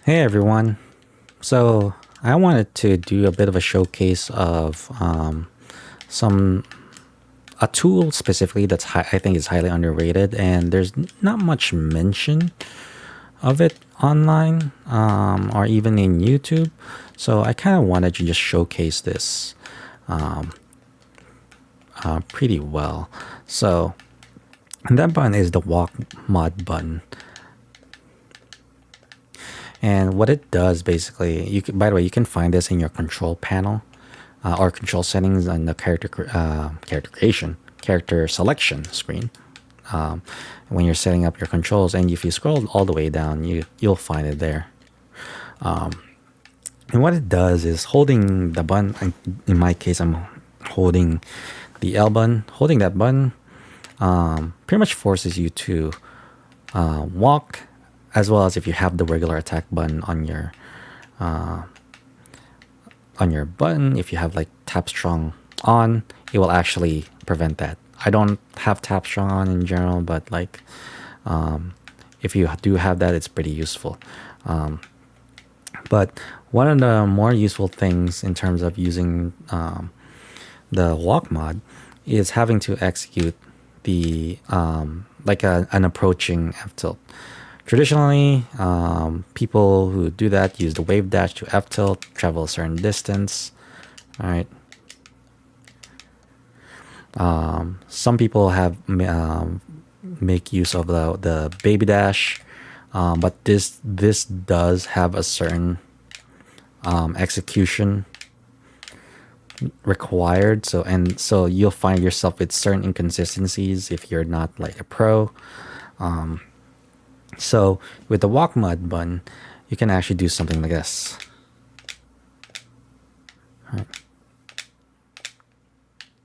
Hey everyone. So I wanted to do a bit of a showcase of some a tool specifically I think is highly underrated, and there's not much mention of it online or even in YouTube. So I kind of wanted to just showcase this pretty well. So and that button is the walk mod button. And what it does basically, by the way, you can find this in your control panel or control settings on the character selection screen. When you're setting up your controls, and if you scroll all the way down, you'll find it there. And what it does is holding the button. In my case, I'm holding the L button. Holding that button pretty much forces you to walk, as well as if you have the regular attack button on your button. If you have like tap strong on, it will actually prevent that. I don't have tap strong on in general, but like if you do have that, it's pretty useful. But one of the more useful things in terms of using the walk mod is having to execute the an approaching F tilt. Traditionally, people who do that use the wave dash to F tilt, travel a certain distance. All right. Some people have make use of the baby dash, but this does have a certain execution required. So you'll find yourself with certain inconsistencies if you're not like a pro. So with the walk mod button, you can actually do something like this. Right.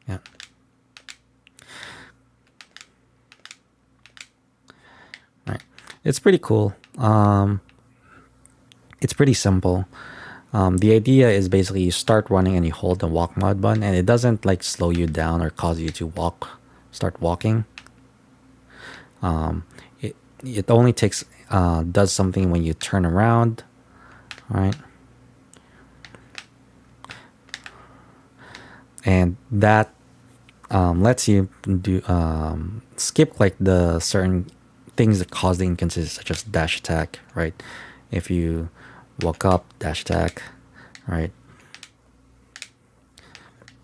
Yeah. Right. It's pretty cool. It's pretty simple. The idea is basically you start running and you hold the walk mod button, and it doesn't like slow you down or cause you to start walking. It only does something when you turn around, right? And that lets you do skip like the certain things that cause the inconsistency, such as dash attack, right? If you walk up, dash attack, right?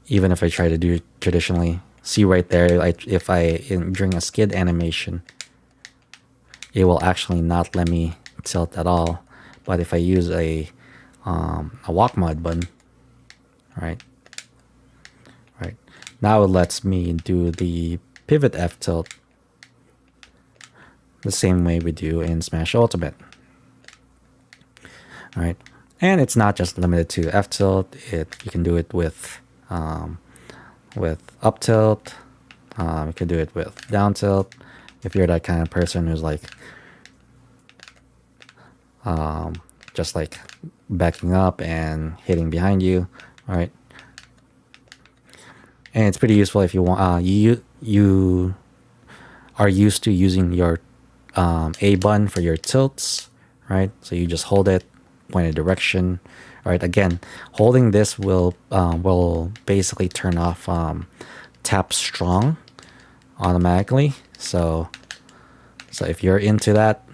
Even if I try to do it traditionally, see right there, during a skid animation, it will actually not let me tilt at all. But if I use a walk mod button, right, now it lets me do the pivot F tilt the same way we do in Smash Ultimate. All right, and it's not just limited to F tilt. You can do it with up tilt. You can do it with down tilt. If you're that kind of person who's like just like backing up and hitting behind you, all right. And it's pretty useful if you want. You are used to using your A button for your tilts, right? So you just hold it, point a direction. All right. Again, holding this will basically turn off tap strong automatically. So if you're into that,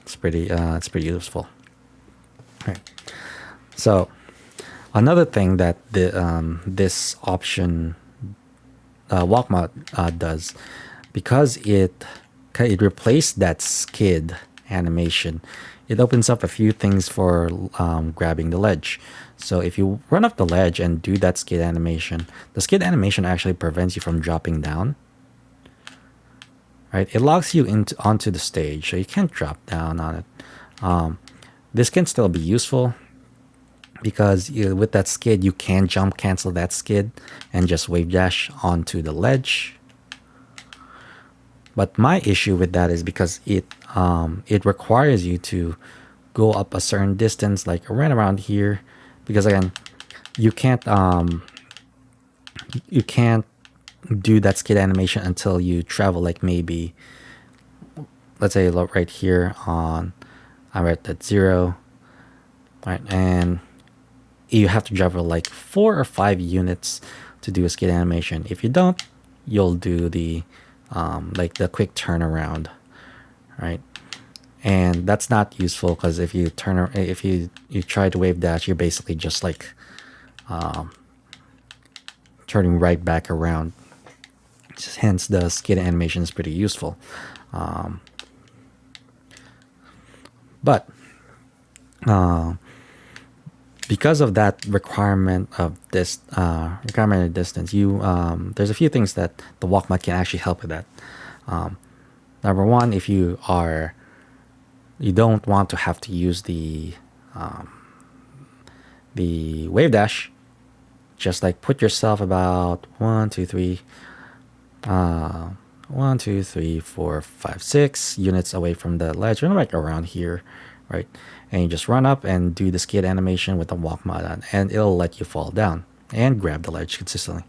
it's pretty useful. All right. So another thing that this option walk mod does, because it replaced that skid animation, it opens up a few things for grabbing the ledge. So if you run up the ledge and do that skid animation, the skid animation actually prevents you from dropping down. Right? It locks you onto the stage, so you can't drop down on it. This can still be useful because with that skid, you can jump cancel that skid and just wave dash onto the ledge. But my issue with that is because it requires you to go up a certain distance, like right around here, because again, you can't do that skid animation until you travel like maybe, let's say right here I'm at 0. right? And you have to travel like 4 or 5 units to do a skid animation. If you don't, you'll do the like the quick turnaround, right? And that's not useful because if you if you try to wave dash, you're basically just like turning right back around. Hence, the skid animation is pretty useful. But because of that requirement of this requirement of distance, you there's a few things that the walk mod can actually help with that. Number one, if you don't want to have to use the wave dash, just like put yourself about 1, 2, 3, 4, 5, 6 units away from the ledge, and like around here, right? And you just run up and do the skid animation with the walk mod on, and it'll let you fall down and grab the ledge consistently.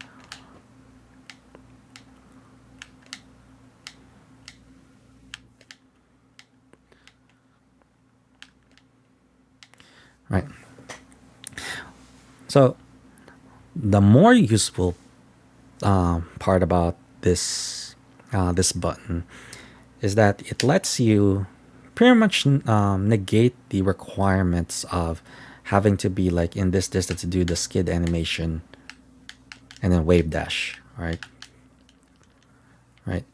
Right. So the more useful part about this button is that it lets you pretty much negate the requirements of having to be like in this distance to do the skid animation and then wave dash, right? Right.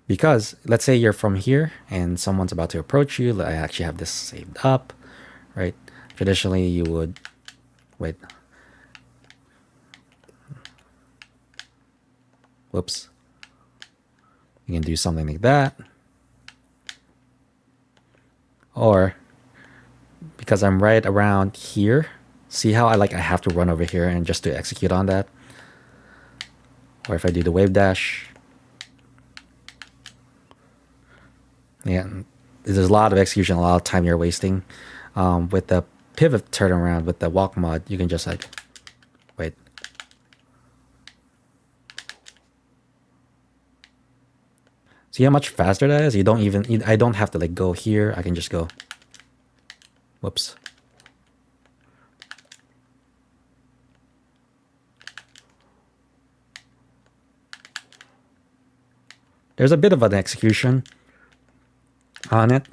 Because let's say you're from here and someone's about to approach you. I actually have this saved up, right? Traditionally, you would wait. Whoops. You can do something like that. Or because I'm right around here, see how I have to run over here and just to execute on that. Or if I do the wave dash, yeah, there's a lot of execution, a lot of time you're wasting. With the pivot turnaround with the walk mod, you can just like wait. See how much faster that is? I don't have to like go here. I can just go. Whoops. There's a bit of an execution on it.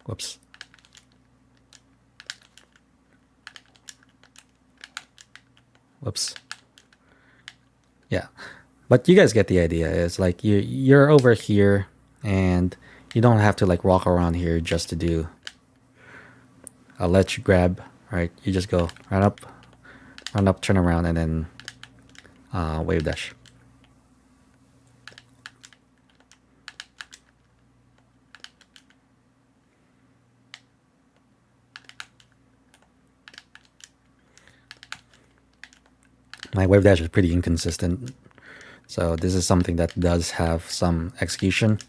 Whoops. Whoops. Yeah. But you guys get the idea. It's like you're over here and you don't have to like walk around here just to do a ledge grab, right? You just go run up, turn around, and then wave dash. My wave dash is pretty inconsistent, so this is something that does have some execution.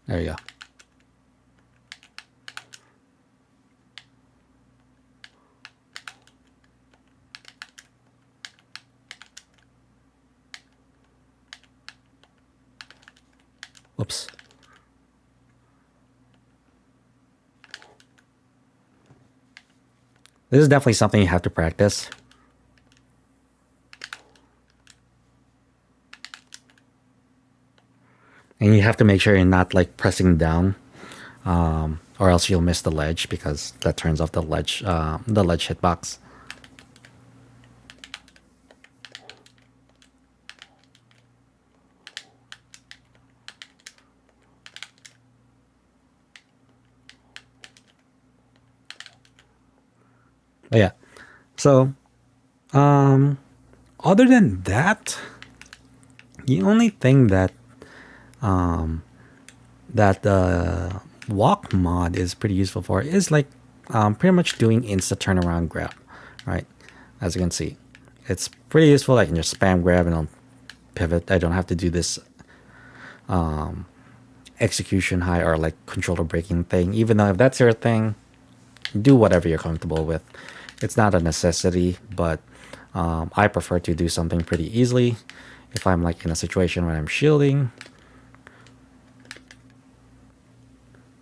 There you go. Whoops. This is definitely something you have to practice. And you have to make sure you're not like pressing down, or else you'll miss the ledge because that turns off the ledge hitbox. But yeah. So, other than that, the only thing that the walk mod is pretty useful for is like pretty much doing insta turnaround grab, right? As you can see, it's pretty useful. I can just spam grab and I'll pivot. I don't have to do this execution high or like controller breaking thing. Even though if that's your thing, do whatever you're comfortable with. It's not a necessity, but I prefer to do something pretty easily. If I'm like in a situation where I'm shielding,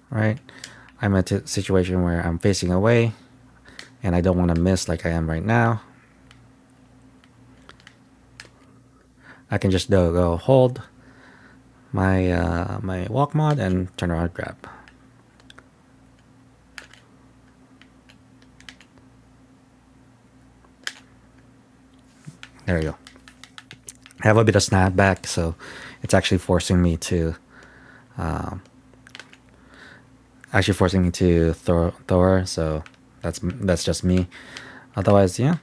right? I'm in a situation where I'm facing away and I don't want to miss like I am right now. I can just go hold my walk mod and turn around grab. There you go. I have a bit of snapback, so it's actually forcing me to throw her. So that's just me. Otherwise, yeah.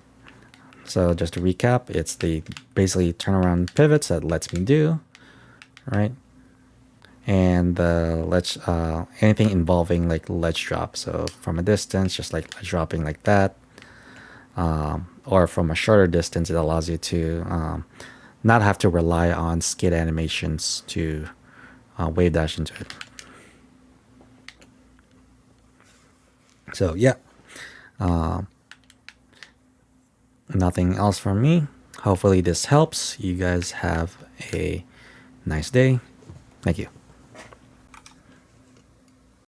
So just to recap, it's the basically turnaround pivots that lets me do, right? And the ledge, anything involving like ledge drop. So from a distance, just like ledge dropping like that, or from a shorter distance, it allows you to not have to rely on skid animations to wave dash into it. So yeah, nothing else from me. Hopefully this helps. You guys have a nice day. Thank you.